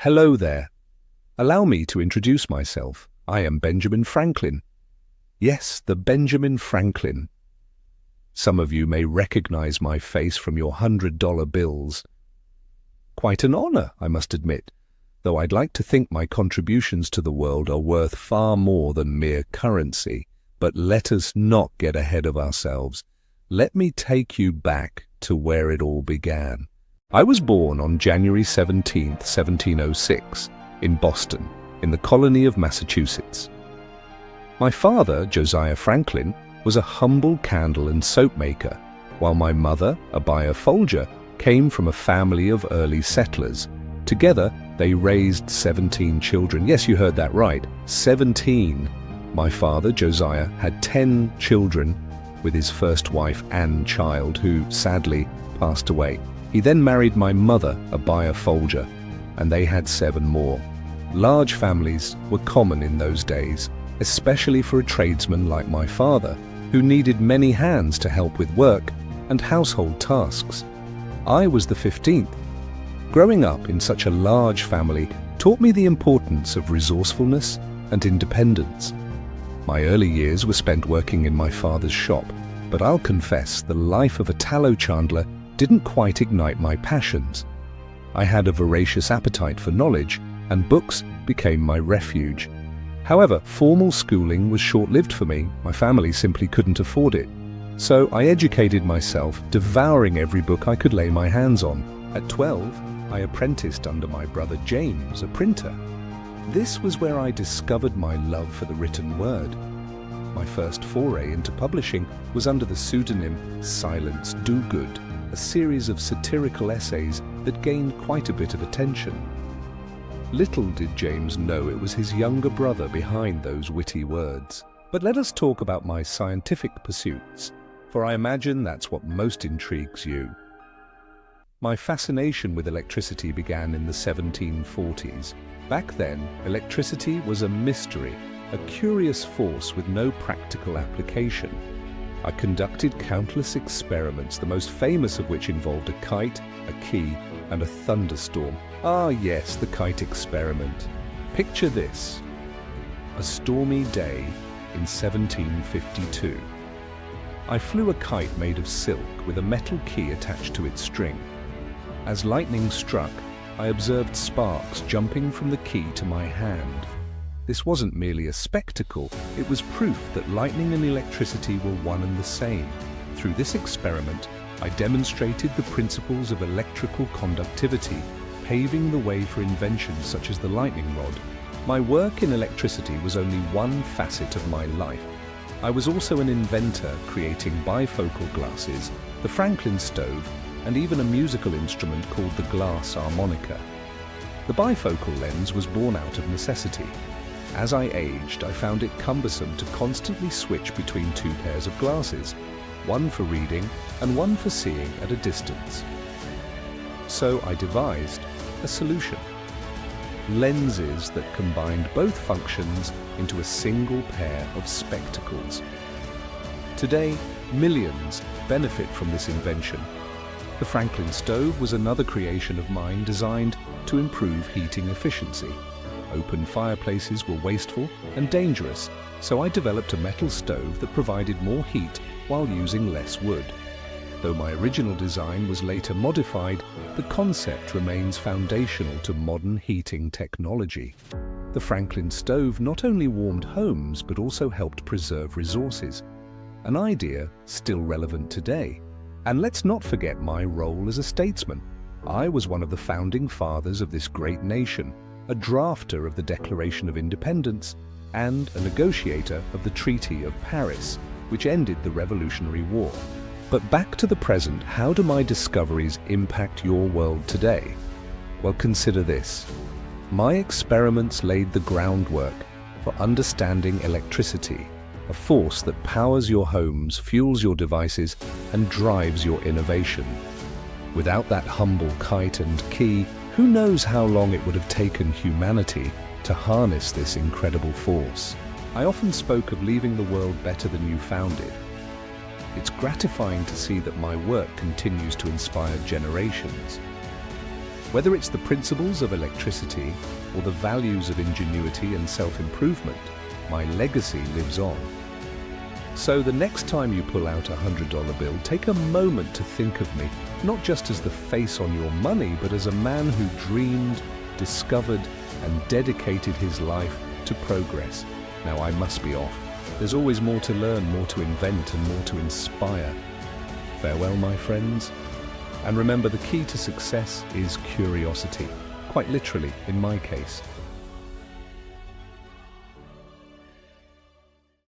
Hello there. Allow me to introduce myself. I am Benjamin Franklin. Yes, the Benjamin Franklin. Some of you may recognize my face from your $100 bills. Quite an honor, I must admit, though I'd like to think my contributions to the world are worth far more than mere currency. But let us not get ahead of ourselves. Let me take you back to where it all began. I was born on January 17th, 1706, in Boston, in the colony of Massachusetts. My father, Josiah Franklin, was a humble candle and soap maker, while my mother, Abia Folger, came from a family of early settlers. Together, they raised 17 children. Yes, you heard that right, 17. My father, Josiah, had 10 children with his first wife and child, who sadly passed away. He then married my mother, Abia Folger, and they had 7 more. Large families were common in those days, especially for a tradesman like my father, who needed many hands to help with work and household tasks. I was the 15th. Growing up in such a large family taught me the importance of resourcefulness and independence. My early years were spent working in my father's shop, but I'll confess the life of a tallow chandler didn't quite ignite my passions. I had a voracious appetite for knowledge, and books became my refuge. However, formal schooling was short-lived for me. My family simply couldn't afford it. So I educated myself, devouring every book I could lay my hands on. At 12, I apprenticed under my brother James, a printer. This was where I discovered my love for the written word. My first foray into publishing was under the pseudonym Silence Do-Good, a series of satirical essays that gained quite a bit of attention. Little did James know it was his younger brother behind those witty words. But let us talk about my scientific pursuits, for I imagine that's what most intrigues you. My fascination with electricity began in the 1740s. Back then, electricity was a mystery, a curious force with no practical application. I conducted countless experiments, the most famous of which involved a kite, a key, and a thunderstorm. Ah yes, the kite experiment. Picture this: a stormy day in 1752. I flew a kite made of silk with a metal key attached to its string. As lightning struck, I observed sparks jumping from the key to my hand. This wasn't merely a spectacle, it was proof that lightning and electricity were one and the same. Through this experiment, I demonstrated the principles of electrical conductivity, paving the way for inventions such as the lightning rod. My work in electricity was only one facet of my life. I was also an inventor, creating bifocal glasses, the Franklin stove, and even a musical instrument called the glass harmonica. The bifocal lens was born out of necessity. As I aged, I found it cumbersome to constantly switch between 2 pairs of glasses, one for reading and one for seeing at a distance. So I devised a solution: lenses that combined both functions into a single pair of spectacles. Today, millions benefit from this invention. The Franklin stove was another creation of mine designed to improve heating efficiency. Open fireplaces were wasteful and dangerous, so I developed a metal stove that provided more heat while using less wood. Though my original design was later modified, the concept remains foundational to modern heating technology. The Franklin stove not only warmed homes but also helped preserve resources, an idea still relevant today. And let's not forget my role as a statesman. I was one of the founding fathers of this great nation, a drafter of the Declaration of Independence, and a negotiator of the Treaty of Paris, which ended the Revolutionary War. But back to the present, how do my discoveries impact your world today? Well, consider this. My experiments laid the groundwork for understanding electricity, a force that powers your homes, fuels your devices, and drives your innovation. Without that humble kite and key, who knows how long it would have taken humanity to harness this incredible force. I often spoke of leaving the world better than you found it. It's gratifying to see that my work continues to inspire generations. Whether it's the principles of electricity or the values of ingenuity and self-improvement, my legacy lives on. So the next time you pull out a $100 bill, take a moment to think of me, not just as the face on your money, but as a man who dreamed, discovered, and dedicated his life to progress. Now I must be off. There's always more to learn, more to invent, and more to inspire. Farewell, my friends. And remember, the key to success is curiosity, quite literally in my case.